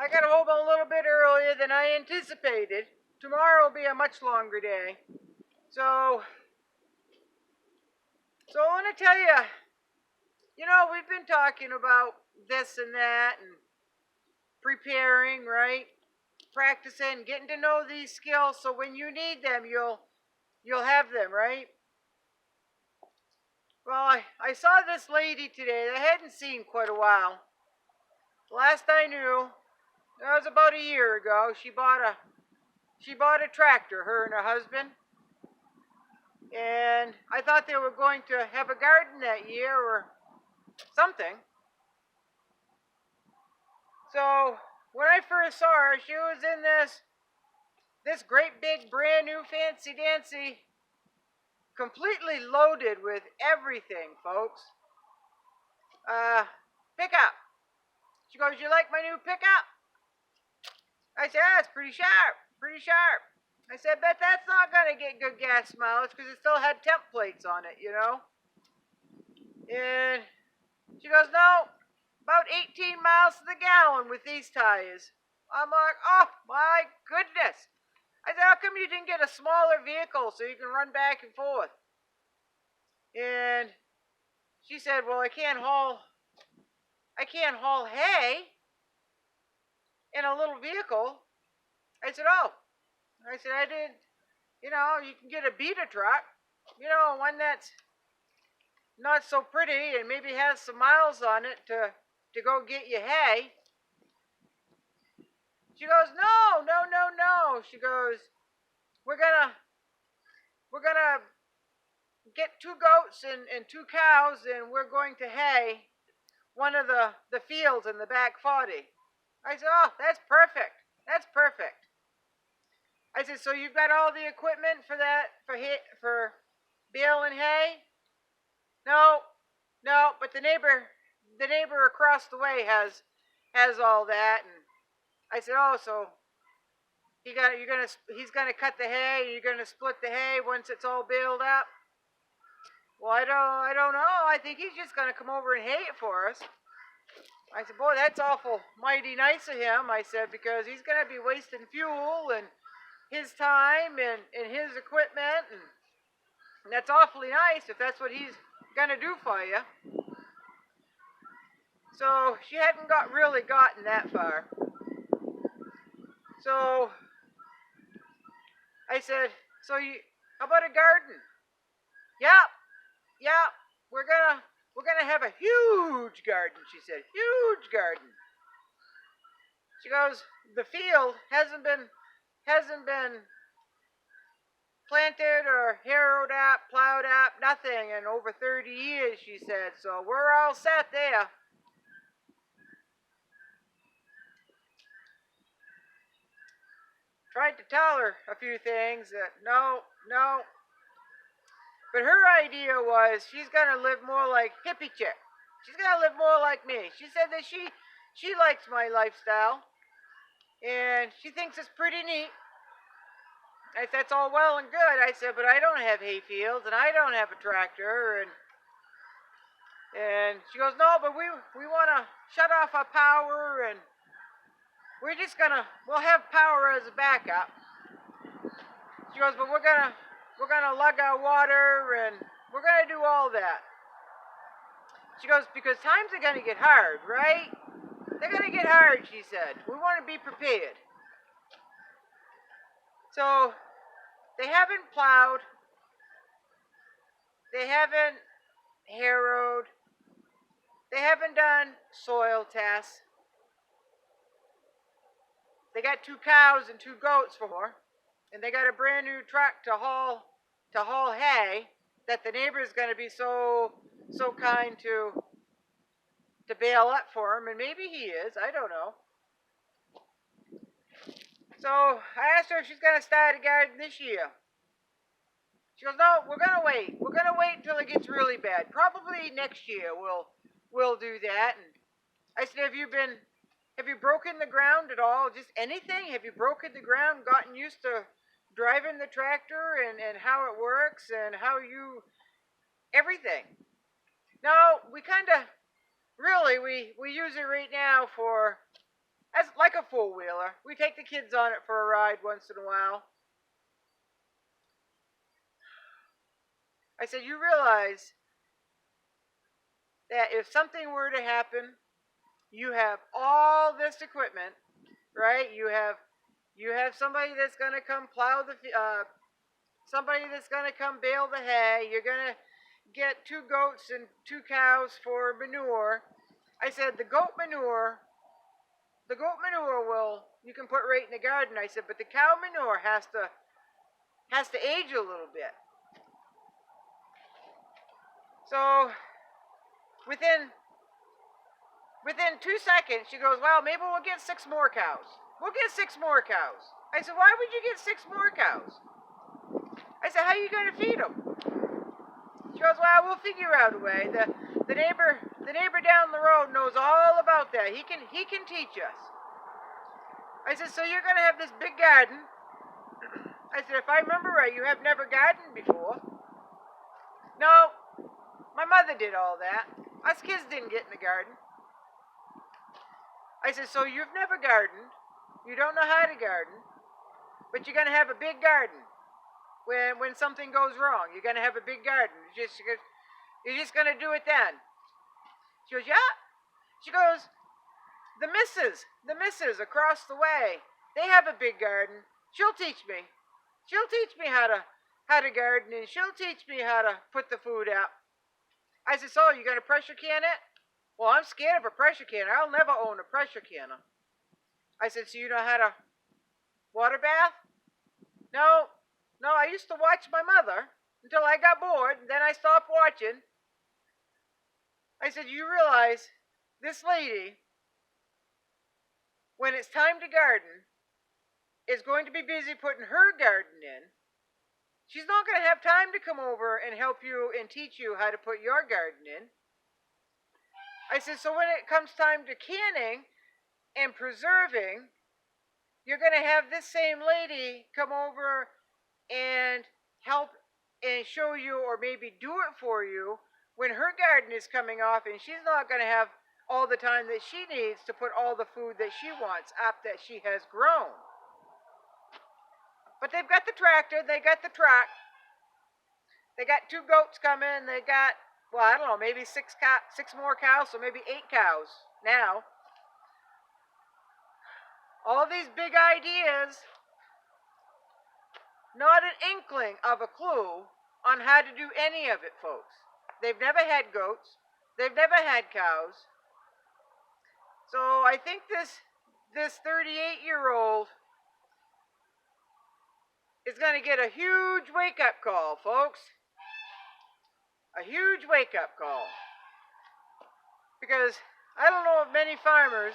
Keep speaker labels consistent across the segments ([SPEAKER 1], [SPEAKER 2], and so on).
[SPEAKER 1] I got home a little bit earlier than I anticipated. Tomorrow will be a much longer day. So I want to tell you, we've been talking about this and that and preparing, right? Practicing, getting to know these skills so when you need them, you'll have them, right? Well, I saw this lady today that I hadn't seen quite a while. Last I knew, that was about a year ago. She bought a tractor, her and her husband. And I thought they were going to have a garden that year or something. So when I first saw her, she was in this great big brand new fancy dancy, completely loaded with everything, folks. Pickup. She goes, "You like my new pickup?" I said, "Yeah, it's pretty sharp, pretty sharp." I said, "Bet that's not going to get good gas mileage because it still had temp plates on it, And she goes, "No, about 18 miles to the gallon with these tires." I'm like, "Oh, my goodness." I said, "How come you didn't get a smaller vehicle so you can run back and forth?" And she said, "Well, I can't haul hay in a little vehicle." I said, "Oh." I said, "I did, you can get a beater truck, one that's not so pretty and maybe has some miles on it to go get you hay." She goes, "No, no, no, no." She goes, we're gonna get 2 goats and 2 cows and we're going to hay one of the fields in the back 40. I said, "Oh, that's perfect. That's perfect." I said, "So you've got all the equipment for that, for baling hay?" "No, no, but the neighbor across the way has all that." And I said, "Oh, so he's gonna cut the hay, and you're gonna split the hay once it's all baled up?" "Well, I don't know. I think he's just gonna come over and hay it for us." I said, "Boy, that's awful mighty nice of him." I said, "because he's gonna be wasting fuel and his time and his equipment, and that's awfully nice if that's what he's gonna do for you." So she hadn't really gotten that far. So I said, "How about a garden?" "Yep, yep. We're gonna have a huge garden," she said. "Huge garden." She goes, "The field hasn't been planted or harrowed up, plowed up, nothing in over 30 years," she said. "So we're all set there." Tried to tell her a few things that no. But her idea was she's going to live more like Hippie chick. She's going to live more like me. She said that she likes my lifestyle and she thinks it's pretty neat. I said, "That's all well and good." I said, "But I don't have hay fields and I don't have a tractor." And she goes, "No, but we want to shut off our power and we'll have power as a backup." She goes, "But we're gonna lug our water and we're gonna do all that." She goes, "Because times are gonna get hard, right? They're gonna get hard," she said. "We want to be prepared." So they haven't plowed, they haven't harrowed, they haven't done soil tests. They got 2 cows and 2 goats for more, and they got a brand new truck to haul hay that the neighbor is going to be so kind to bail up for him, and maybe he is, I don't know. So I asked her if she's going to start a garden this year. She goes, "No, we're going to wait. We're going to wait until it gets really bad. Probably next year we'll do that." And I said, have you broken the ground at all? Just anything? Have you broken the ground, gotten used to driving the tractor and how it works and everything? No, we kind of, really, we use it right now for as like a four-wheeler. We take the kids on it for a ride once in a while. I said, you realize that if something were to happen, you have all this equipment, right? You have somebody that's going to come plow the somebody that's going to come bale the hay. You're going to get 2 goats and 2 cows for manure. I said the goat manure will you can put right in the garden. I said, but the cow manure has to age a little bit. So within 2 seconds, she goes, well, maybe we'll get 6 more cows. We'll get 6 more cows. I said, why would you get 6 more cows? I said, how are you going to feed them? She goes, well, we'll figure out a way. The neighbor down the road knows all about that. He can teach us. I said, so you're going to have this big garden. I said, if I remember right, you have never gardened before. No, my mother did all that. Us kids didn't get in the garden. I said, so you've never gardened. You don't know how to garden. But you're going to have a big garden. When something goes wrong, you're going to have a big garden. You're just going to do it then. She goes, yeah. She goes, the missus across the way, they have a big garden. She'll teach me. She'll teach me how to garden, and she'll teach me how to put the food out. I said, so you going to pressure can it? Well, I'm scared of a pressure canner. I'll never own a pressure canner. I said, so you know how to water bath? No, I used to watch my mother until I got bored, and then I stopped watching. I said, you realize this lady, when it's time to garden, is going to be busy putting her garden in. She's not going to have time to come over and help you and teach you how to put your garden in. I said, so when it comes time to canning and preserving, you're going to have this same lady come over and help and show you, or maybe do it for you when her garden is coming off, and she's not going to have all the time that she needs to put all the food that she wants up that she has grown. But they've got the tractor, they got the truck, they got 2 goats coming, they got, well, I don't know, maybe 6 more cows, so maybe 8 cows now. All these big ideas, not an inkling of a clue on how to do any of it, folks. They've never had goats. They've never had cows. So I think this 38-year-old is going to get a huge wake-up call, folks. A huge wake-up call. Because I don't know of many farmers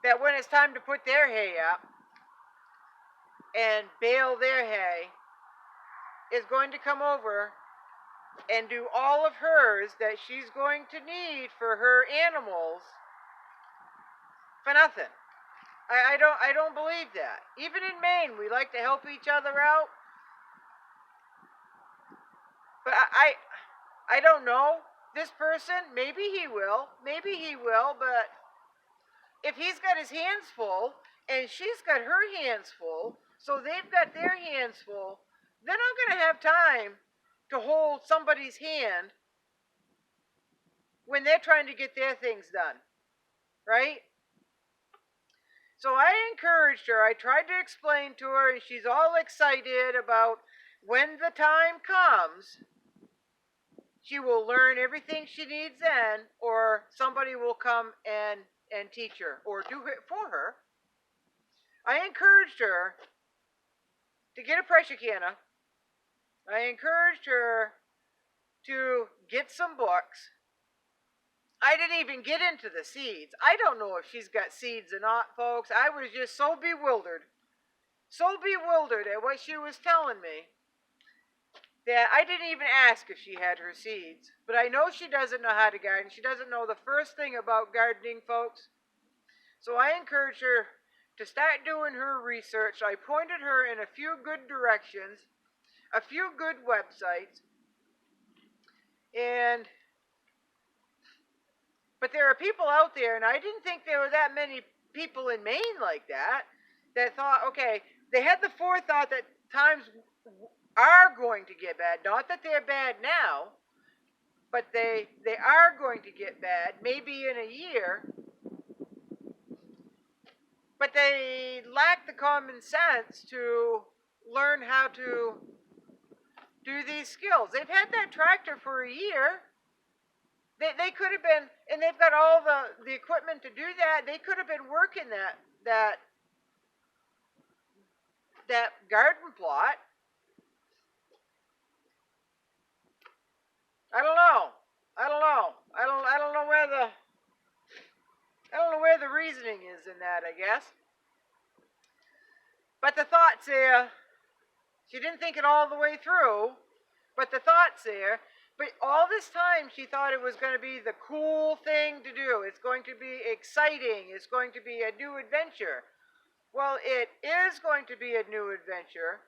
[SPEAKER 1] that when it's time to put their hay up and bale their hay, is going to come over and do all of hers that she's going to need for her animals for nothing. I don't believe that. Even in Maine, we like to help each other out. But I don't know. This person, maybe he will, but if he's got his hands full and she's got her hands full, so they've got their hands full, they're not going to have time to hold somebody's hand when they're trying to get their things done, right? So I encouraged her. I tried to explain to her, and she's all excited about when the time comes, she will learn everything she needs then, or somebody will come and teach her or do it for her. I encouraged her to get a pressure canner. I encouraged her to get some books. I didn't even get into the seeds. I don't know if she's got seeds or not, folks. I was just so bewildered at what she was telling me that I didn't even ask if she had her seeds. But I know she doesn't know how to garden. She doesn't know the first thing about gardening, folks. So I encouraged her to start doing her research. I pointed her in a few good directions, a few good websites, and But there are people out there, and I didn't think there were that many people in Maine like that, that thought, okay, they had the forethought that times are going to get bad. Not that they're bad now, but they are going to get bad, maybe in a year. But they lack the common sense to learn how to do these skills. They've had that tractor for a year. They could have been, and they've got all the equipment to do that. They could have been working that garden plot. I don't know. I don't know where the reasoning is in that, I guess. But the thought's there. She didn't think it all the way through, but the thought's there. But all this time she thought it was going to be the cool thing to do. It's going to be exciting. It's going to be a new adventure. Well, it is going to be a new adventure.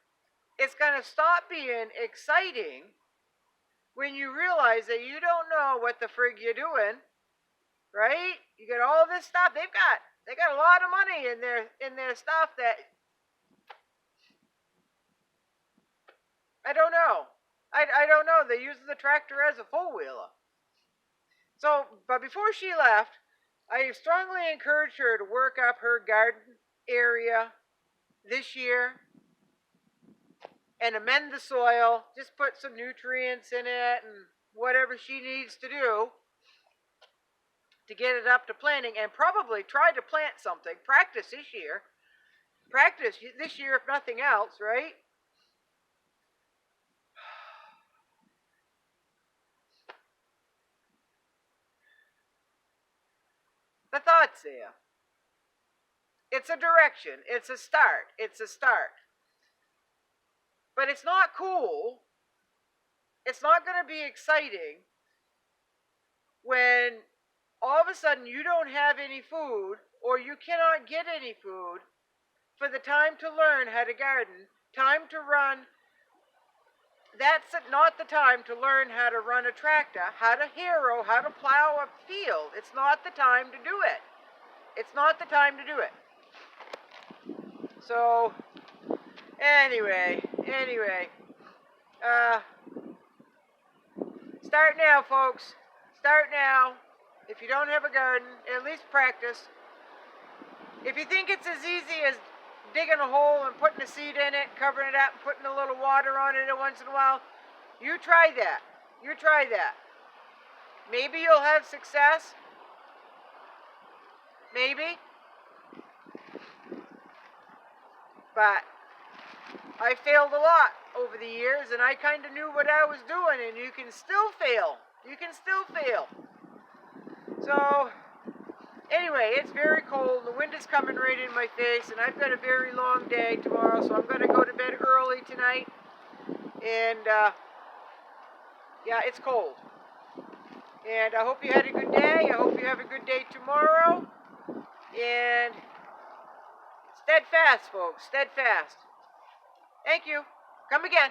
[SPEAKER 1] It's going to stop being exciting when you realize that you don't know what the frig you're doing, right? You get all this stuff. They got a lot of money in their stuff that I don't know. I don't know. They use the tractor as a four-wheeler. So, but before she left, I strongly encouraged her to work up her garden area this year and amend the soil. Just put some nutrients in it and whatever she needs to do to get it up to planting, and probably try to plant something. Practice this year. Practice this year if nothing else, right? The thought's there. It's a direction. It's a start. It's a start. But it's not cool. It's not going to be exciting when all of a sudden you don't have any food, or you cannot get any food for the time to learn how to garden, time to run. That's not the time to learn how to run a tractor, how to harrow, how to plow a field. It's not the time to do it. It's not the time to do it. So, anyway, start now, folks. Start now. If you don't have a garden, at least practice. If you think it's as easy as digging a hole and putting a seed in it, covering it up, and putting a little water on it once in a while, you try that. You try that. Maybe you'll have success. Maybe. But I failed a lot over the years, and I kind of knew what I was doing, and you can still fail. You can still fail. So, anyway, it's very cold. The wind is coming right in my face, and I've got a very long day tomorrow, so I'm going to go to bed early tonight. And, yeah, it's cold. And I hope you had a good day. I hope you have a good day tomorrow. And steadfast, folks. Steadfast. Thank you. Come again.